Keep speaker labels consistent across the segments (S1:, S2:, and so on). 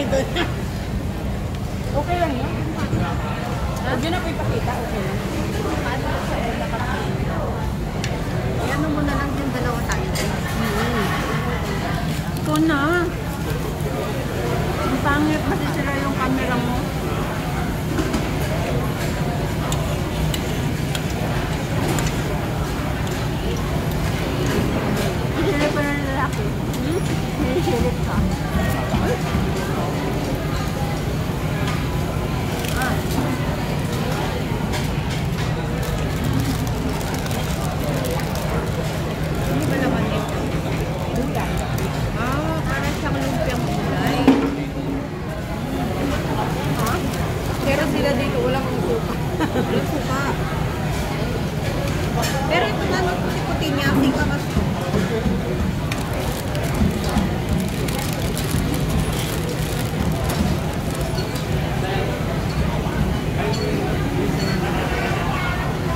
S1: doon.
S2: Okay lang yun. Huwag yun ako ipakita, okay lang.
S1: Paano sa nakapila? Ano mo na lang yung dalawa tayo.
S2: Ikaw na. Ang pangit kasi sila yung camera mo. Silip pa na lalaki. Silip ka.
S1: Ano ba naman ito? Gulay. Parang siyang lumpiang gulay.
S2: Pero sila dito walang suka.
S1: Walang suka. Pero ito na lang puti-puti niya. Hindi ka mas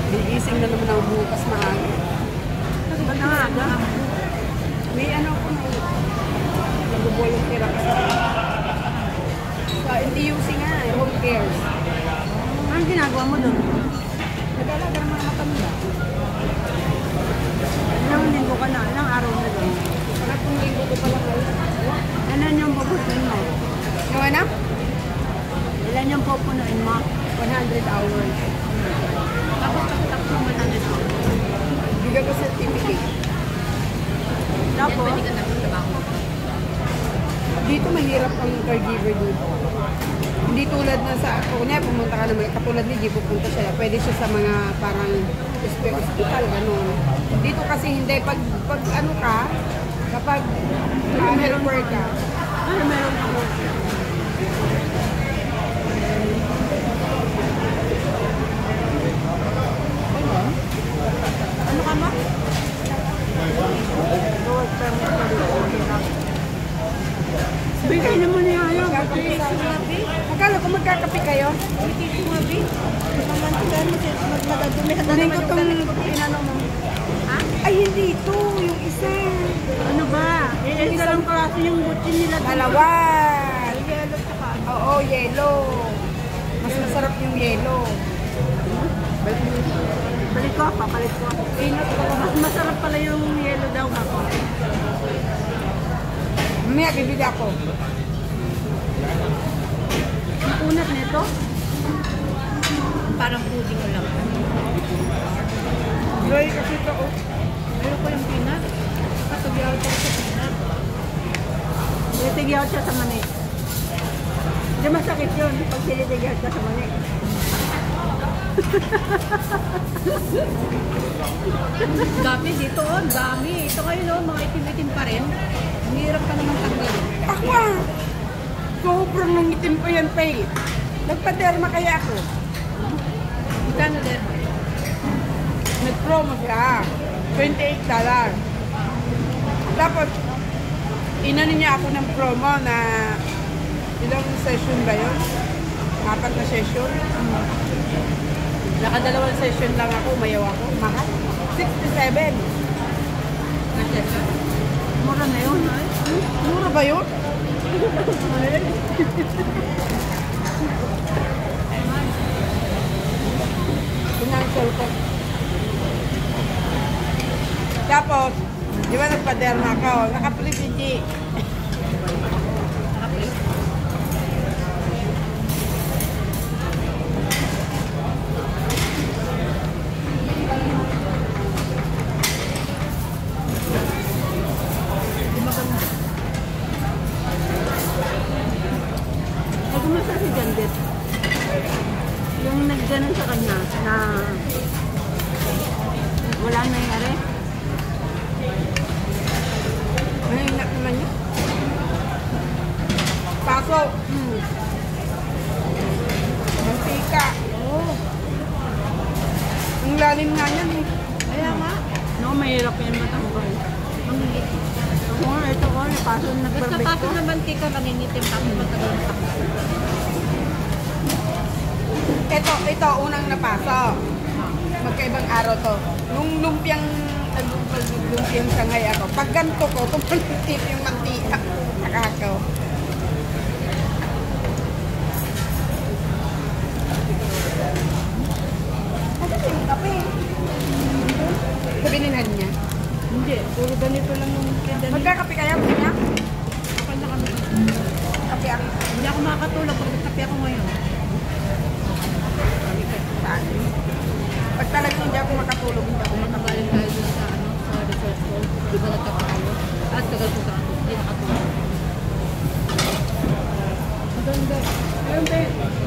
S2: Gigising na naman ako bukas maaga. Ba't nangaga? May ano ako na nag-volunteer ako sa NTUC nga, home cares. Anong ginagawa mo doon? Nag-alaga naman ang matanda. Ilang linggo ka na? Ilang araw na doon? Paratong linggo ko pala kayo. Ano yung pupunuin mo? Yung ano? Ilan yung pupunuin mo? 100 hours.
S1: ako takot mo na nito.
S2: Bigyan ko certificate. Tapos,
S1: Pwede ka nagtrabaho.
S2: dito mahirap ang caregiver dito. Hindi tulad na sa, kunya pumunta ka naman, katulad ni G, pupunta siya, pwede siya sa mga parang hospital, gano'n. Dito kasi hindi, pag ano ka, kapag helper ka, meron ka mo. Ano ka ba? Bigay naman niya ayaw. Akala ko magkakape kayo? Hindi ko itong inano mo.
S1: Ha?
S2: Ay, hindi ito. Yung isa.
S1: Ano ba?
S2: Yung isa lang klase yung butin nila. Dalawa.
S1: Yellow tsaka ano?
S2: Oo, yellow. Mas masarap yung yellow.
S1: Palit ko, papalit ko. Mas masarap pala yung yellow daw ako.
S2: Mamaya, bibili ako.
S1: Ang unat nito? Parang pudding ko lang.
S2: Dry kasi ito.
S1: Meron ko yung peanut. Katugyaw ko sa peanut.
S2: Siligyaw siya sa mani. Hindi masakit yun pag siligyaw siya sa mani.
S1: Dami dito, oh. Dami. Ito ngayon, oh. Mga itim-itim pa rin. Ang hirap ka naman tanggalin.
S2: Ako sobrang nangitim pa yan, Pay. Nagpa-derma kaya ako.
S1: Magkano derma?
S2: Nag-promo siya. $28. Tapos, inano niya ako ng promo na ilang session ba yun? 4 na session. Nakadalawang session lang ako, mayaw ako. Mahal. 67.
S1: Mura na yun, ay.
S2: Mura ba yun? Financial ko. Tapos, di ba nagpa-derma ako? Naka-flip si G.
S1: Kumusta si Jandet? Yung nagganon sa kanya na wala na yung are?
S2: Mahina naman niya. Paso. Mantika.
S1: Oo.
S2: Ang lalim nga niyan eh.
S1: Kaya nga.
S2: No, mahirap yan matanggal.
S1: Ang higit.
S2: Oo, ito ko. Paso na
S1: Basta
S2: perfect
S1: pasok
S2: ko.
S1: na mantika, nangingitim tapos matagal na takal.
S2: Ito, unang napaso. Magkaibang araw to. Nung lumpiang sangay ako, pag ganito ko, tumalipit yung mantika. Nakakaw.
S1: matagal po sa akin. Hindi nakatulog.
S2: Maganda. Ayun, te.